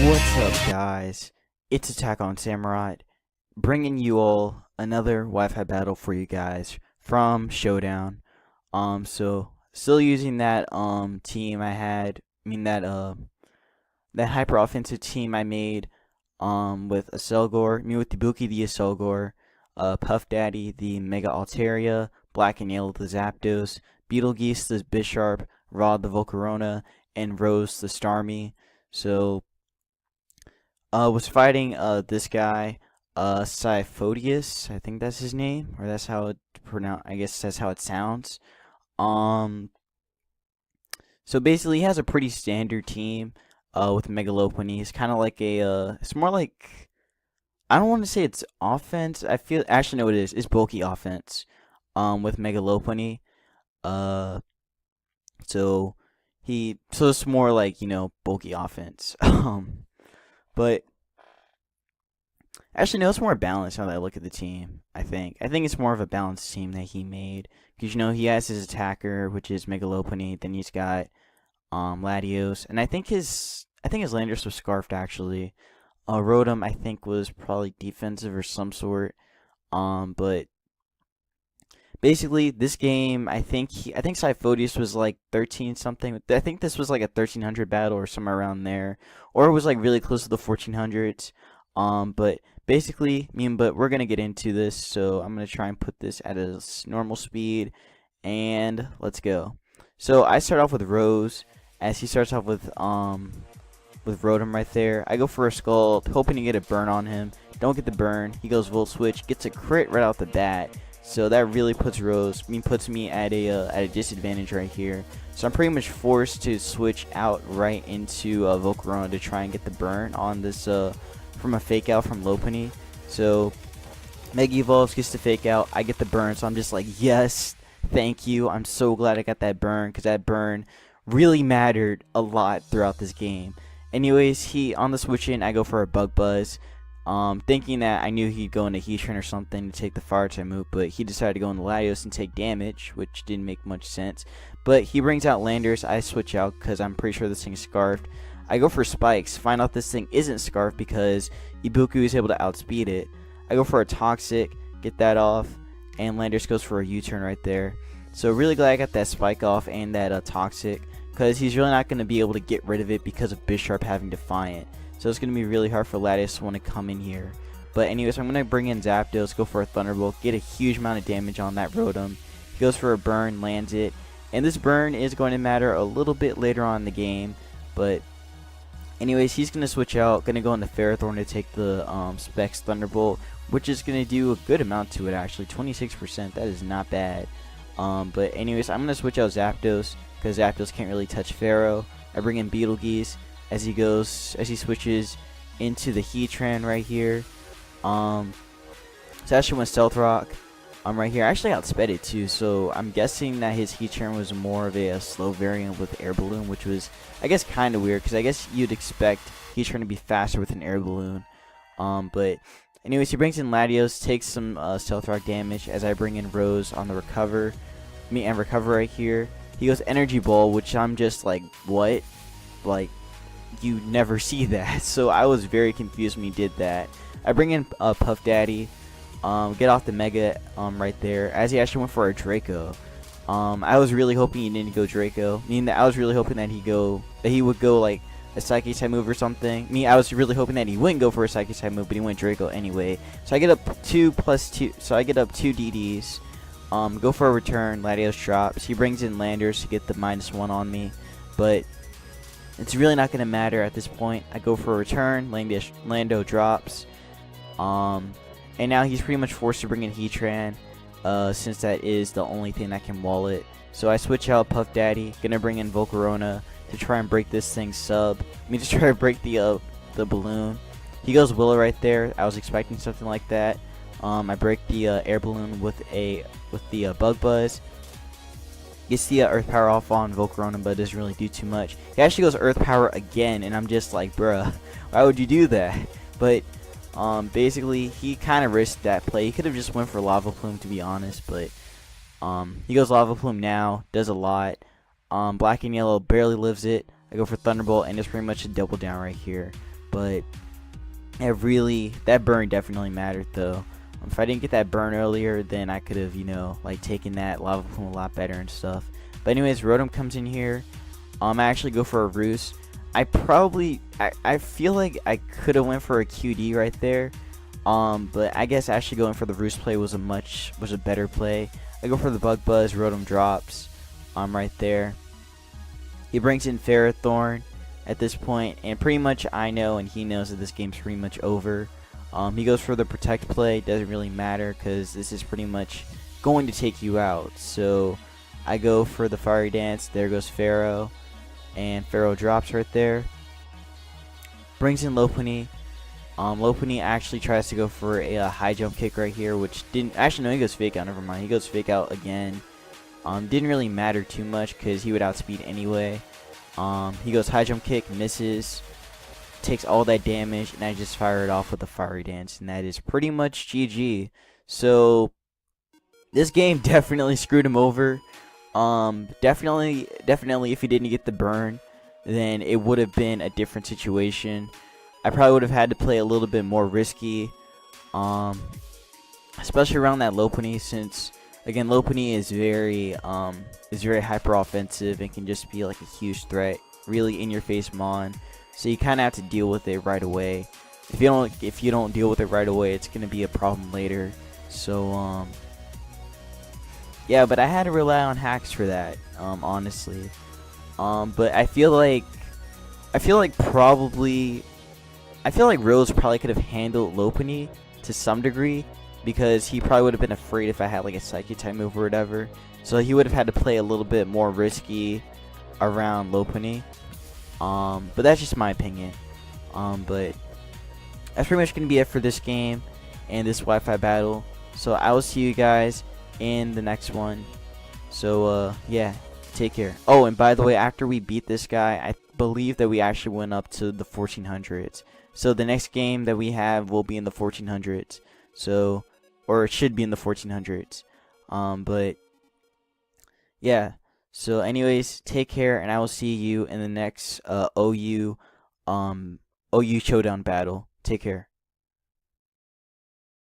What's up, guys? It's Attack on Samurai, bringing you all another Wi-Fi battle for you guys from Showdown. So still using that team I had. That hyper offensive team I made with with Ibuki the Aselgor, Puff Daddy the Mega Altaria, Black and Yellow the Zapdos, Beetlegeese the Bisharp, Rod the Volcarona, and Rose the Starmie. So was fighting this guy, Syphodias, I think that's his name, or that's how it I guess that's how it sounds. So basically he has a pretty standard team with Megalopony. It's kind of like a it's more like, I don't want to say it's offense. I feel actually no, it is. It's bulky offense with Megalopony. So it's more like, bulky offense. But actually, no, it's more balanced now that I look at the team. I think it's more of a balanced team that he made, because he has his attacker, which is Megalopony. Then he's got Latios, and I think his Landorus was scarfed actually. Rotom I think was probably defensive or some sort. But basically this game, I think Syphodias was like 13 something. I think this was like a 1300 battle or somewhere around there, or it was like really close to the 1400s. But basically, but we're gonna get into this, so I'm gonna try and put this at a normal speed, and let's go. So I start off with Rose, as he starts off with Rotom right there. I go for a Scald, hoping to get a burn on him. Don't get the burn. He goes Volt Switch, gets a crit right off the bat. So that really puts puts me at a disadvantage right here. So I'm pretty much forced to switch out right into Volcarona to try and get the burn on this from a fake out from Lopunny. So Mega Evolves, gets the fake out. I get the burn, so I'm just like, yes, thank you. I'm so glad I got that burn, because that burn really mattered a lot throughout this game. Anyways, on the switch in, I go for a Bug Buzz. Thinking that I knew he'd go into Heatran or something to take the Fire type move, but he decided to go into Latios and take damage, which didn't make much sense. But he brings out Landorus. I switch out because I'm pretty sure this thing's scarfed. I go for Spikes, find out this thing isn't scarfed because Ibuki is able to outspeed it. I go for a Toxic, get that off, and Landorus goes for a U-turn right there. So really glad I got that Spike off and that Toxic, because he's really not going to be able to get rid of it because of Bisharp having Defiant. So it's going to be really hard for Latios to want to come in here. But anyways, I'm going to bring in Zapdos, go for a Thunderbolt, get a huge amount of damage on that Rotom. He goes for a burn, lands it. And this burn is going to matter a little bit later on in the game. But anyways, he's going to switch out, going to go into Ferrothorn to take the Specs Thunderbolt, which is going to do a good amount to it actually, 26%. That is not bad. But anyways, I'm going to switch out Zapdos, because Zapdos can't really touch Pharaoh. I bring in Beetlegeese as he switches into the Heatran right here. So actually went Stealth Rock right here. I actually outsped it too, so I'm guessing that his Heatran was more of a slow variant with Air Balloon, which was, I guess, kind of weird, because I guess you'd expect Heatran to be faster with an Air Balloon. But anyways, he brings in Latios, takes some Stealth Rock damage as I bring in Rose on the recover right here. He goes Energy Ball, which I'm just like, what? Like, you never see that. So I was very confused when he did that. I bring in Puff Daddy, get off the Mega right there, as he actually went for a Draco. I was really hoping he didn't go Draco. I was really hoping that he would go like a Psychic type move or something. I was really hoping that he wouldn't go for a Psychic type move, but he went Draco anyway. So I get up 2 plus 2. So I get up 2 DDs. Go for a return. Latios drops. He brings in Landorus to get the -1 on me, but It's really not going to matter at this point. I go for a return. Lando drops. And now he's pretty much forced to bring in Heatran, since that is the only thing that can wall it. So I switch out Puff Daddy. Gonna bring in Volcarona to try and break this thing's sub. To try to break the balloon. He goes Willow right there. I was expecting something like that. I break the air balloon with the Bug Buzz. Gets the Earth Power off on Volcarona, but doesn't really do too much. He actually goes Earth Power again, and I'm just like, bruh, why would you do that? But basically, he kind of risked that play. He could have just went for Lava Plume, to be honest, but he goes Lava Plume now, does a lot. Black and Yellow barely lives it. I go for Thunderbolt, and it's pretty much a double down right here. But that burn definitely mattered, though. If I didn't get that burn earlier, then I could have, taken that Lava Plume a lot better and stuff. But anyways, Rotom comes in here. I actually go for a Roost. I feel like I could have went for a QD right there. But I guess actually going for the Roost play was a better play. I go for the Bug Buzz, Rotom drops. Right there. He brings in Ferrothorn at this point, and pretty much I know and he knows that this game's pretty much over. He goes for the Protect play. Doesn't really matter because this is pretty much going to take you out. So I go for the Fiery Dance. There goes Pharaoh, and Pharaoh drops right there. Brings in Lopunny. Lopunny actually tries to go for a high jump kick right here, which didn't actually. No, he goes Fake Out. Never mind. He goes Fake Out again. Didn't really matter too much because he would outspeed anyway. He goes high jump kick, misses, takes all that damage, and I just fire it off with a Fiery Dance, and that is pretty much GG. So this game definitely screwed him over. Definitely if he didn't get the burn, then it would have been a different situation. I probably would have had to play a little bit more risky, especially around that Lopunny, since again Lopunny is very hyper offensive and can just be like a huge threat, really in your face mon. So you kind of have to deal with it right away. If you don't deal with it right away, it's gonna be a problem later. So yeah, but I had to rely on hacks for that, honestly. But I feel like Rose probably could have handled Lopunny to some degree, because he probably would have been afraid if I had like a Psychic type move or whatever. So he would have had to play a little bit more risky around Lopunny. But that's just my opinion. But that's pretty much gonna be it for this game and this Wi-Fi battle. So I will see you guys in the next one. So yeah, take care. Oh, and by the way, after we beat this guy, I believe that we actually went up to the 1400s. So the next game that we have will be in the 1400s. So, or it should be in the 1400s. But yeah. So anyways, take care, and I will see you in the next OU Showdown battle. Take care.